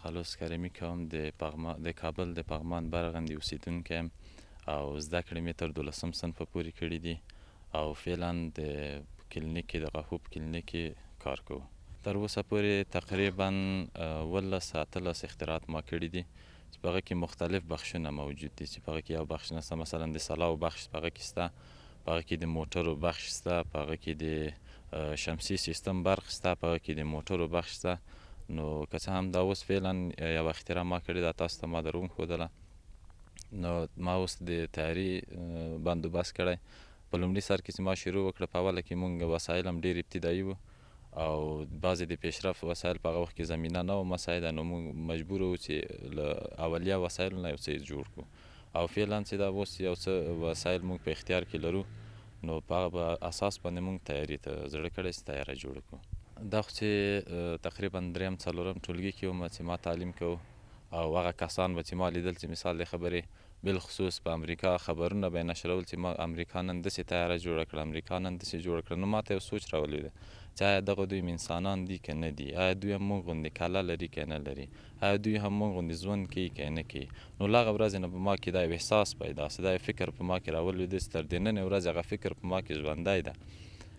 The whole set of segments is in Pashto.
خلوص کریمي کوم د کابل د پغمان برغندې اوسیدونکی یم او زده کړې مې تر 12 صنفه پورې کړي دي او فعلا د کلینیک کې د غاښو په کلینیک کې کار کوو. تر اوسه پورې تقریبا 18 اختراعات ما کړي دي چې په هغه کې مختلف بخشونه موجود دي چې په هغه کې یو بخش نسته مثلا د سلاو بخش په هغه کې شته، په هغه کې د موټرو بخش شته، په هغه کې د شمسي سیستم برق شته، په هغه کې د موټرو بخش شته. نو که څه هم دا اوس فعلا یو اختراع ما کړې ده تاسو ته ما در وښودله، نو ما اوس د تیاري بندوبست کړی. په لومړي سر کې چې ما شروع وکړه په اوله کې مونږ وسایل هم ډېر ابتدایي وو او بعضې د پیشرفت وسایل په هغه وخت کې زمینه نه وه مساعده، نو مونږ مجبور وو چې له اولیه وسایلو نه یو څه جوړ کړو او فعلا چې دا اوس یو څه وسایل مونږ په اختیار کې لرو، نو په هغه اساس باندې مونږ تیاري ته زړه کړی چې تیاره جوړه کړو. دا خو چې تقریبا 3 څلورم ټولګي کې وم چې ما تعلیم کوو او هغه کسان به چې ما لیدل چې مثال د خبرې بالخصوص په امریکا خبرونه به یې نشرول چې ما امریکا نن داسې تیاره جوړه کړه، امریکا نن داسې جوړه کړه، نو ما ته یو سوچ راولوده چې آیا دغه دوی انسانان دي که نه دي، آیا دوی هم موږ غوندې کله لري که نه لري، آیا دوی هم موږ غوندې ژوند کوي که نه کوي. نو له هغه ورځې نه په ما کې دا یو احساس پیدا سو، دا یو فکر په ما کې راولوده چې تر دې نننۍ ورځې هغه فکر په ما کې ژوندی ده.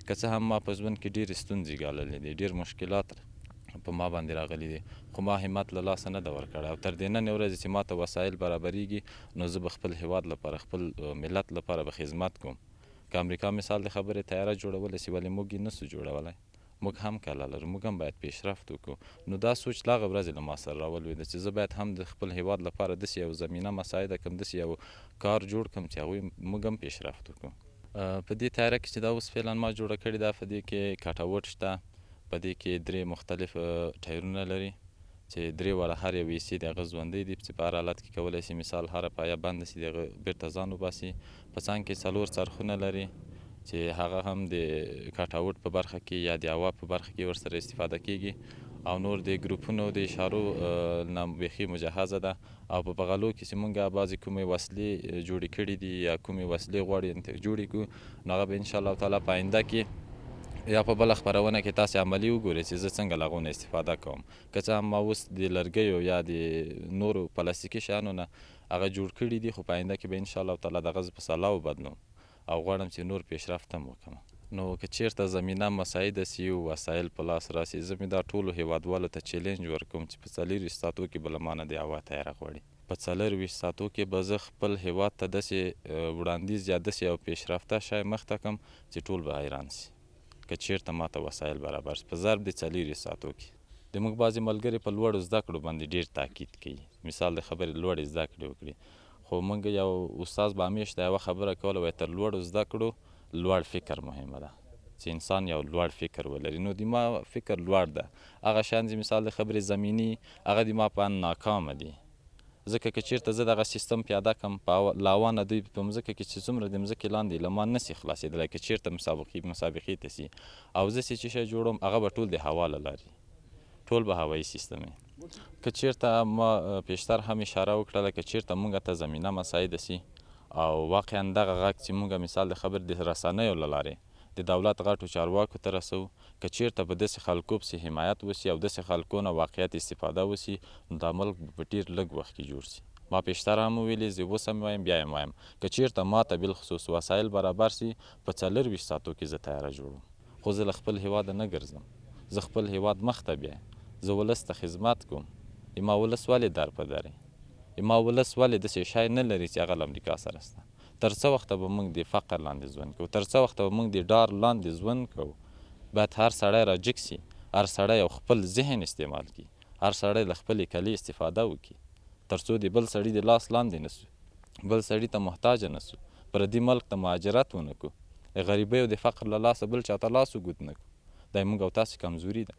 که څه هم ما په ژوند کې ډېرې ستونزې ګاللې دي، ډېر مشکلات په ما باندې راغلي دي، خو ما همت له لاسه نه ده ورکړی او تر دې نننۍ ورځې چې ما ته وسایل برابریږي نو زه به خپل هیواد لپاره خپل ملت لپاره به خدمت کوم. که امریکا مثال د خبرې تیاره جوړولی سي ولې موږ یې نسو جوړولی، موږ هم کله لرو، موږ هم باید پیشرفت وکړو. نو دا سوچ له هغه ورځې له ما سره راولوېده چې زه باید هم د خپل هیواد لپاره داسې یو زمینه مساعده کړم، داسې یو کار جوړ کړم چې هغوی موږ هم پیشرفت وکړو. په دې تیاره کې چې دا اوس فعلا ما جوړه کړې ده، په دې کې کټاوټ شته، په دې کې 3 مختلف ټایرونه لري چې 3 واړه هر یو حصې د هغه ژوندی دي چې په هر حالت کې کولی شي مثال هره پایه بنده شي د هغه بېرته ځان وباسي. په څنګ کې 4 څرخونه لري چې هغه هم د کټاوټ په برخه کې یا د هوا په برخه کې ورسره استفاده کیږي او نور د ګروپونو د اشارو نه بیخي مجهزه ده او په بغلو کې چې مونږ بعضې کومې وسلې جوړې کړي دي یا کومې وسلې غواړي جوړې کړو نو هغه به انشاءالله تعالی په آینده کې یا په بله خپرونه کې تاسې عملي وګورئ چې زه څنګه له هغو نه استفاده کوم. که څه هم ما اوس د لرګیو یا د نورو پلاستیکي شیانو نه هغه جوړ کړي دي، خو په آینده کې به انشاءالله تعالی دغه زه په سلاو بدلوم او غواړم چې نور پیشرفت هم وکړم. نو که چیرته زمینه مساعده سي او وسایل په لاس راسي، زه مې دا ټولو هیوادوالو ته چیلنج ورکوم چې په 40 ساعتو کې به له ما نه د هوا تیاره غواړي. په 40 ساعتو کې به زه خپل هیواد ته داسې وړاندیز یا داسې یو پیشرفته شی مخته کړم چې ټول به حیران سي که چیرته ماته وسایل برابر سي. په ضرب د 40 ساعتو کې د موږ بعضې ملګري په لوړو زده کړو باندې ډېر تاکید کوي، مثال د خبرې لوړې زده کړې وکړي، خو موږ یو استاد به همیش دا یوه خبره کوله وایي تر لوړو زده کړو لوړ فکر مهمه ده چې انسان یو لوړ فکر ولري. نو د ما فکر لوړ ده، هغه شیان چې مثال د خبرې زمیني هغه د ما په ان ناکامه دي، ځکه که چیرته زه دغه سیستم پیاده کړم په لاوانه دوی په مځکه کې چې څومره د مځکې لاندې له ما نسي خلاصېدلی، که چیرته مسابقې ته سي او زه چې شی جوړوم هغه به ټول د هوا له لارې، ټول به هوایي سیستم وي. که چیرته ما پیشتر هم اشاره وکړله که چیرته موږ ته زمینه مساعده سي او واقعا دغه غږ چې موږ مثال د خبر د رسنیو له لارې د دولت غټو چارواکو ته رسوو، که چیرته به داسې خلکو پسې حمایت وسي او داسې خلکو نه واقعیت استفاده وسي نو دا ملک به په ډېر لږ وخت کې جوړ سي. ما پیشتر هم ویلي، زه اوس هم وایم بیا هم وایم، که چیرته ماته بالخصوص وسایل برابر سي په 40 ساعتو کې زه تیاره جوړوم. خو زه له خپل هیواده نه ګرځم، زه خپل هیواد مخته بیایم، زه ولس ته خدمت کوم. ما ولس ولې در په در ما ولس ولې داسې شی نه لري چې هغه له امریکا سره شته. تر څه وخته به موږ د فقر لاندې ژوند کوو، تر څه وخته به موږ د ډار لاندې ژوند کوو. باید هر سړی راجګ سي، هر سړی یو خپل ذهن استعمال کړي، هر سړی له خپلې کلې استفاده وکړي تر څو د بل سړي د لاس لاندې نه سو، بل سړي ته محتاجه نه سو، پردي ملک ته مهاجرت ونه کړو، د غریبۍ او د فقر له لاسه بل چاته لاس وګوت نه کړو. دا یې موږ او تاسې کمزوري ده.